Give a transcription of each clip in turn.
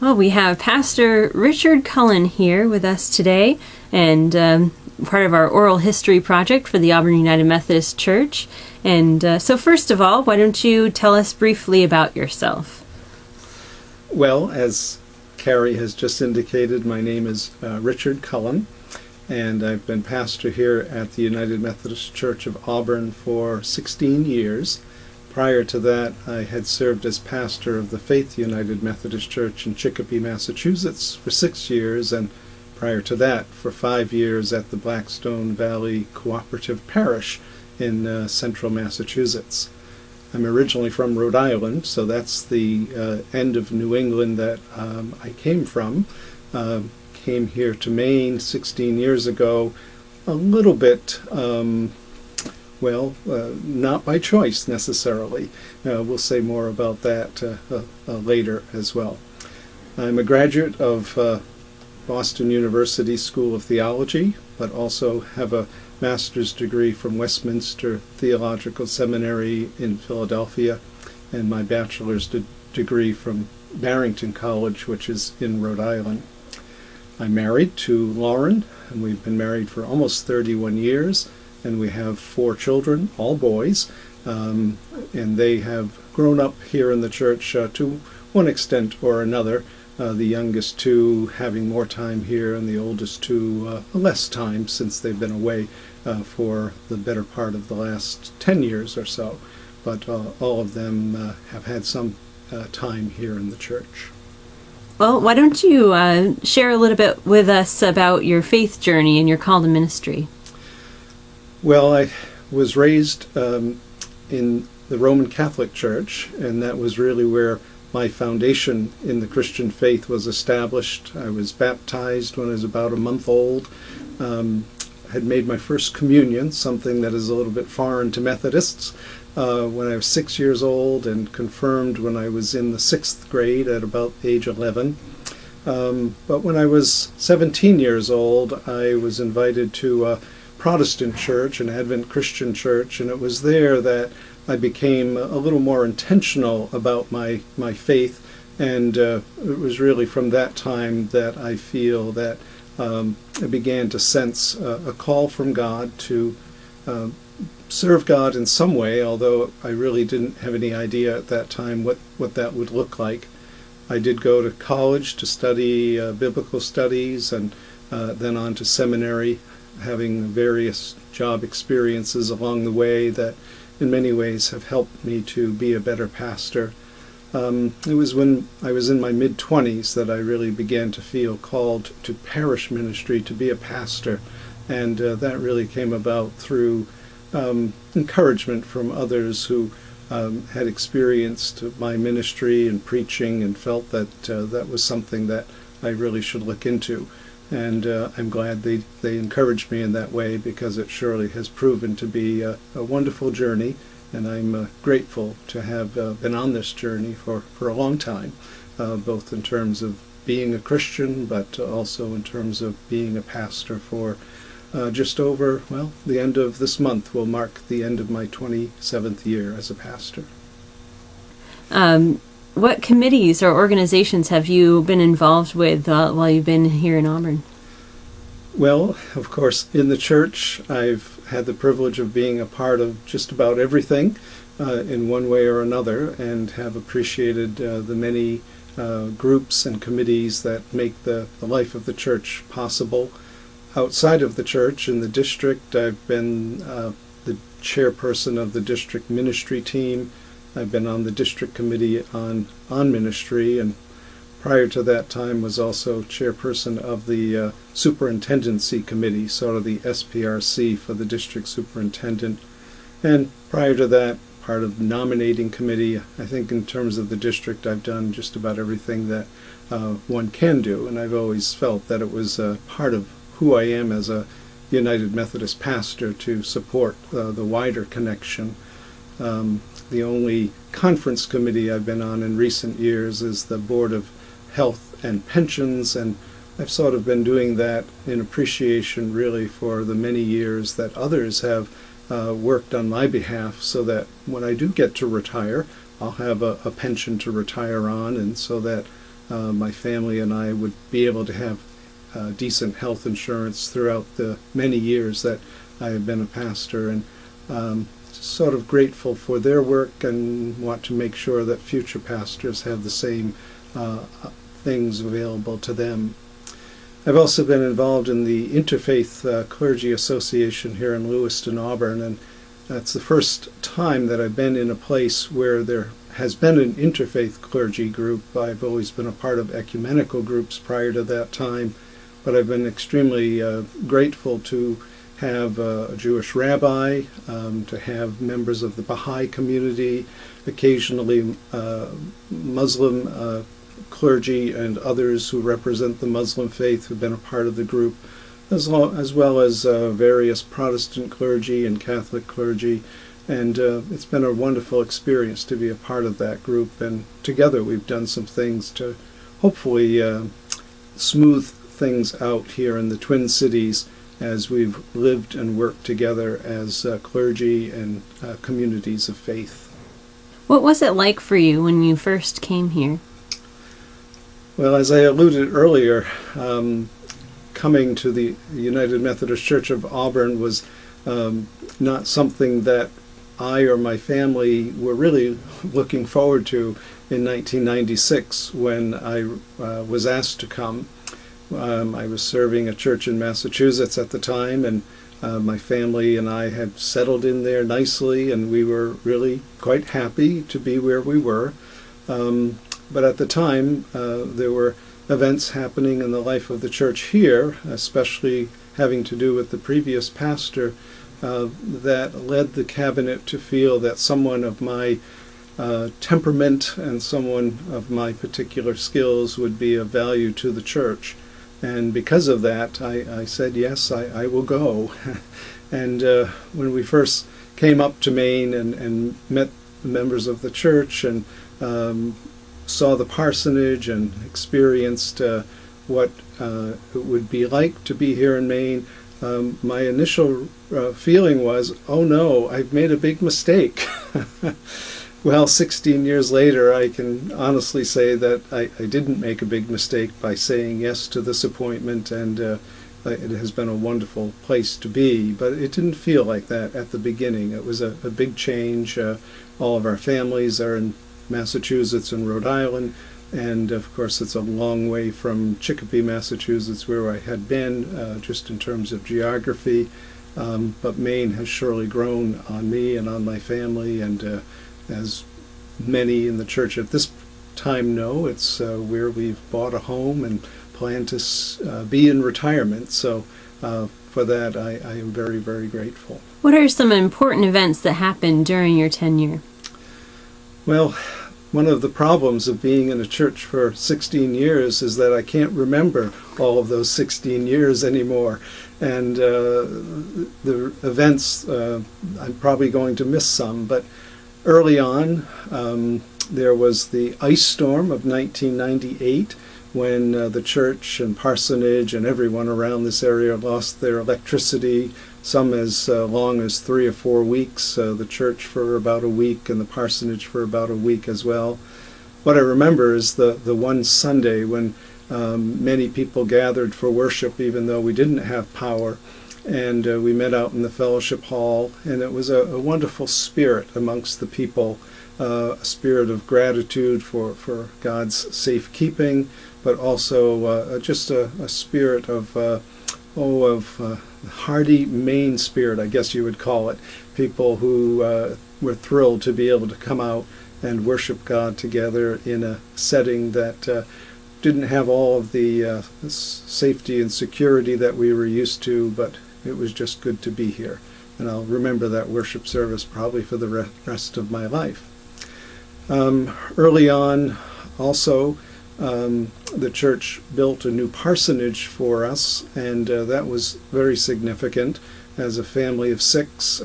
Well, we have Pastor Richard Cullen here with us today, and part of our oral history project for the Auburn United Methodist Church. And so first of all, why don't you tell us briefly about yourself? Well, as Carrie has just indicated, my name is Richard Cullen, and I've been pastor here at the United Methodist Church of Auburn for 16 years. Prior to that, I had served as pastor of the Faith United Methodist Church in Chicopee, Massachusetts for 6 years, and prior to that for 5 years at the Blackstone Valley Cooperative Parish in central Massachusetts. I'm originally from Rhode Island, so that's the end of New England that I came from. Came here to Maine 16 years ago, a little bit, not by choice necessarily. We'll say more about that later as well. I'm a graduate of Boston University School of Theology, but also have a master's degree from Westminster Theological Seminary in Philadelphia, and my bachelor's degree from Barrington College, which is in Rhode Island. I'm married to Lauren, and we've been married for almost 31 years, and we have 4 children, all boys, and they have grown up here in the church to one extent or another, the youngest 2 having more time here, and the oldest 2 less time, since they've been away for the better part of the last 10 years or so. But all of them have had some time here in the church. Well, why don't you share a little bit with us about your faith journey and your call to ministry? Well, I was raised in the Roman Catholic Church, and that was really where my foundation in the Christian faith was established. I was baptized when I was about a month old. Had made my first communion, something that is a little bit foreign to Methodists, when I was 6 years old, and confirmed when I was in the 6th grade at about age 11. But when I was 17 years old, I was invited to a Protestant church, an Advent Christian church, and it was there that I became a little more intentional about my faith, and it was really from that time that I feel that I began to sense a call from God to serve God in some way, although I really didn't have any idea at that time what that would look like. I did go to college to study biblical studies, and then on to seminary, having various job experiences along the way that in many ways have helped me to be a better pastor. It was when I was in my mid-20s that I really began to feel called to parish ministry, to be a pastor, and that really came about through encouragement from others who had experienced my ministry and preaching and felt that that was something that I really should look into. And I'm glad they encouraged me in that way, because it surely has proven to be a wonderful journey, and I'm grateful to have been on this journey for a long time, both in terms of being a Christian, but also in terms of being a pastor for just over, the end of this month will mark the end of my 27th year as a pastor. What committees or organizations have you been involved with while you've been here in Auburn? Well, of course, in the church, I've had the privilege of being a part of just about everything in one way or another, and have appreciated the many groups and committees that make the life of the church possible. Outside of the church, in the district, I've been the chairperson of the district ministry team. I've been on the district committee on ministry, and prior to that time was also chairperson of the superintendency committee, sort of the SPRC for the district superintendent. And prior to that, part of the nominating committee. I think in terms of the district, I've done just about everything that one can do, and I've always felt that it was part of who I am as a United Methodist pastor to support the wider connection. The only conference committee I've been on in recent years is the Board of Health and Pensions, and I've sort of been doing that in appreciation really for the many years that others have worked on my behalf, so that when I do get to retire, I'll have a pension to retire on, and so that my family and I would be able to have decent health insurance throughout the many years that I have been a pastor, and sort of grateful for their work and want to make sure that future pastors have the same things available to them. I've also been involved in the Interfaith Clergy Association here in Lewiston, Auburn, and that's the first time that I've been in a place where there has been an interfaith clergy group. I've always been a part of ecumenical groups prior to that time, but I've been extremely grateful to have a Jewish rabbi, to have members of the Baha'i community, occasionally Muslim clergy and others who represent the Muslim faith who've been a part of the group, as well as various Protestant clergy and Catholic clergy. And it's been a wonderful experience to be a part of that group, and together we've done some things to hopefully smooth things out here in the Twin Cities as we've lived and worked together as clergy and communities of faith. What was it like for you when you first came here? Well, as I alluded earlier, coming to the United Methodist Church of Auburn was not something that I or my family were really looking forward to in 1996 when I was asked to come. I was serving a church in Massachusetts at the time, and my family and I had settled in there nicely, and we were really quite happy to be where we were. But at the time, there were events happening in the life of the church here, especially having to do with the previous pastor, that led the cabinet to feel that someone of my temperament and someone of my particular skills would be of value to the church. And because of that, I said, yes, I will go. And when we first came up to Maine and met the members of the church and saw the parsonage and experienced what it would be like to be here in Maine, my initial feeling was, oh no, I've made a big mistake. Well, 16 years later, I can honestly say that I didn't make a big mistake by saying yes to this appointment, and it has been a wonderful place to be. But it didn't feel like that at the beginning. It was a big change. All of our families are in Massachusetts and Rhode Island, and of course it's a long way from Chicopee, Massachusetts, where I had been, just in terms of geography. But Maine has surely grown on me and on my family, and as many in the church at this time know, it's where we've bought a home and plan to be in retirement. So for that, I am very, very grateful. What are some important events that happened during your tenure? Well, one of the problems of being in a church for 16 years is that I can't remember all of those 16 years anymore. And the events, I'm probably going to miss some, but early on, there was the ice storm of 1998 when the church and parsonage and everyone around this area lost their electricity, some as long as 3 or 4 weeks, the church for about a week and the parsonage for about a week as well. What I remember is the one Sunday when many people gathered for worship even though we didn't have power. And we met out in the fellowship hall, and it was a wonderful spirit amongst the people, a spirit of gratitude for God's safekeeping, but also just a spirit of hearty Maine spirit, I guess you would call it. People who were thrilled to be able to come out and worship God together in a setting that didn't have all of the safety and security that we were used to, but it was just good to be here. And I'll remember that worship service probably for the rest of my life. Early on, also, the church built a new parsonage for us, and that was very significant. As a family of 6,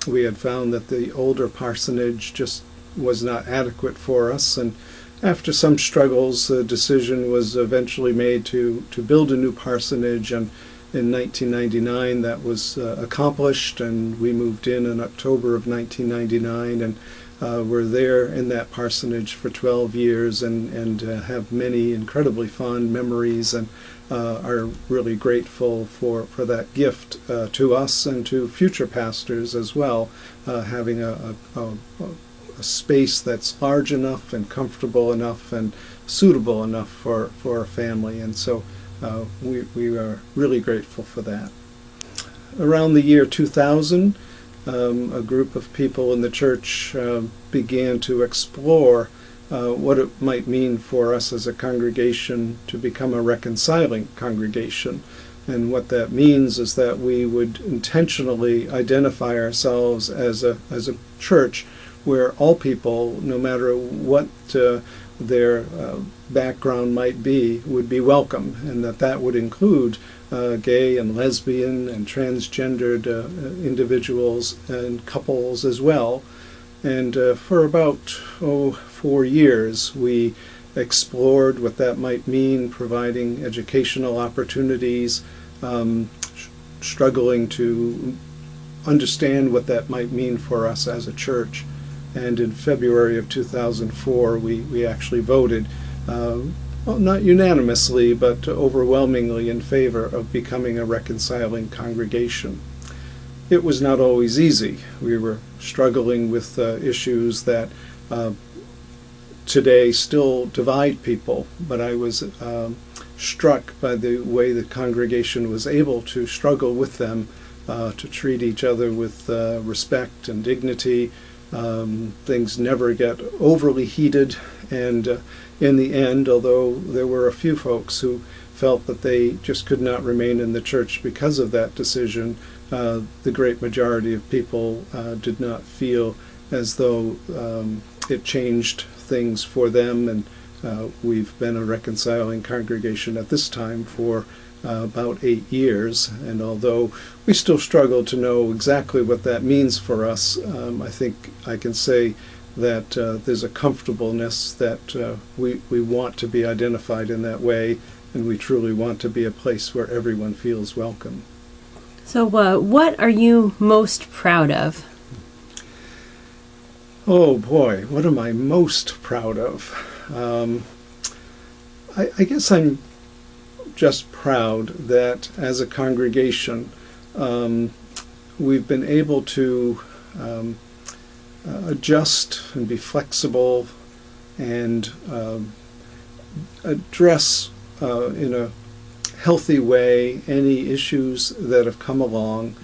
we had found that the older parsonage just was not adequate for us, and after some struggles, the decision was eventually made to build a new parsonage, and in 1999 that was accomplished, and we moved in October of 1999, and were there in that parsonage for 12 years and have many incredibly fond memories, and are really grateful for that gift to us and to future pastors as well, having a space that's large enough and comfortable enough and suitable enough for a family. And so we are really grateful for that. Around the year 2000, a group of people in the church began to explore what it might mean for us as a congregation to become a reconciling congregation. And what that means is that we would intentionally identify ourselves as a church where all people, no matter what their background might be, would be welcome, and that would include gay and lesbian and transgendered individuals and couples as well. And for about 4 years, we explored what that might mean, providing educational opportunities, struggling to understand what that might mean for us as a church. And in February of 2004, we actually voted, well, not unanimously, but overwhelmingly in favor of becoming a reconciling congregation. It was not always easy. We were struggling with issues that today still divide people, but I was struck by the way the congregation was able to struggle with them, to treat each other with respect and dignity. Things never get overly heated, and in the end, although there were a few folks who felt that they just could not remain in the church because of that decision, the great majority of people did not feel as though it changed things for them, and we've been a reconciling congregation at this time for about 8 years, and although we still struggle to know exactly what that means for us, I think I can say that there's a comfortableness that we want to be identified in that way, and we truly want to be a place where everyone feels welcome. So what are you most proud of? Oh boy, what am I most proud of? I guess I'm just proud that as a congregation we've been able to adjust and be flexible and address in a healthy way any issues that have come along.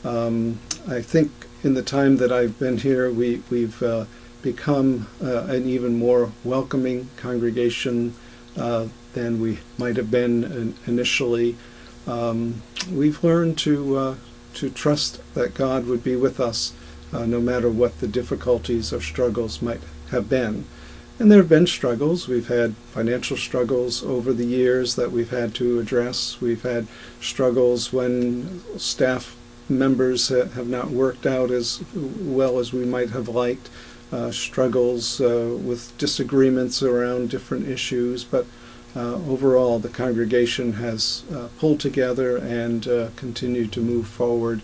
I think in the time that I've been here, we've become an even more welcoming congregation than we might have been initially. We've learned to trust that God would be with us no matter what the difficulties or struggles might have been. And there have been struggles. We've had financial struggles over the years that we've had to address. We've had struggles when staff members have not worked out as well as we might have liked, struggles with disagreements around different issues, but overall the congregation has pulled together and continued to move forward,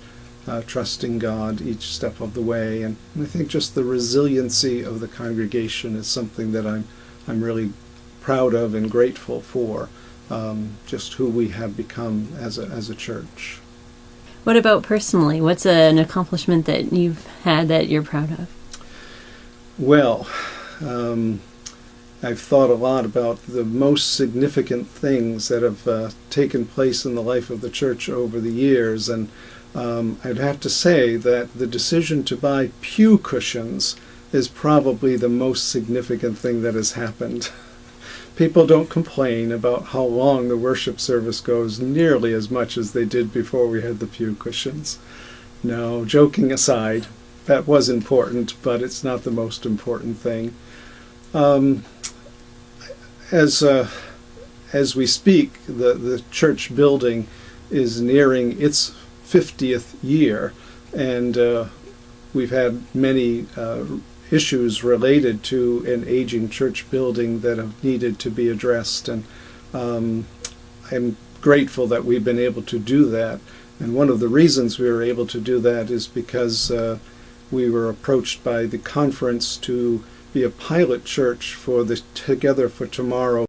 trusting God each step of the way. And I think just the resiliency of the congregation is something that I'm really proud of and grateful for, just who we have become as a church. What about personally? What's an accomplishment that you've had that you're proud of? Well, I've thought a lot about the most significant things that have taken place in the life of the church over the years, and I'd have to say that the decision to buy pew cushions is probably the most significant thing that has happened. People don't complain about how long the worship service goes nearly as much as they did before we had the pew cushions. No, joking aside, that was important, but it's not the most important thing. As we speak, the church building is nearing its 50th year, and we've had many issues related to an aging church building that have needed to be addressed, and I'm grateful that we've been able to do that. And one of the reasons we were able to do that is because we were approached by the conference to be a pilot church for the Together for Tomorrow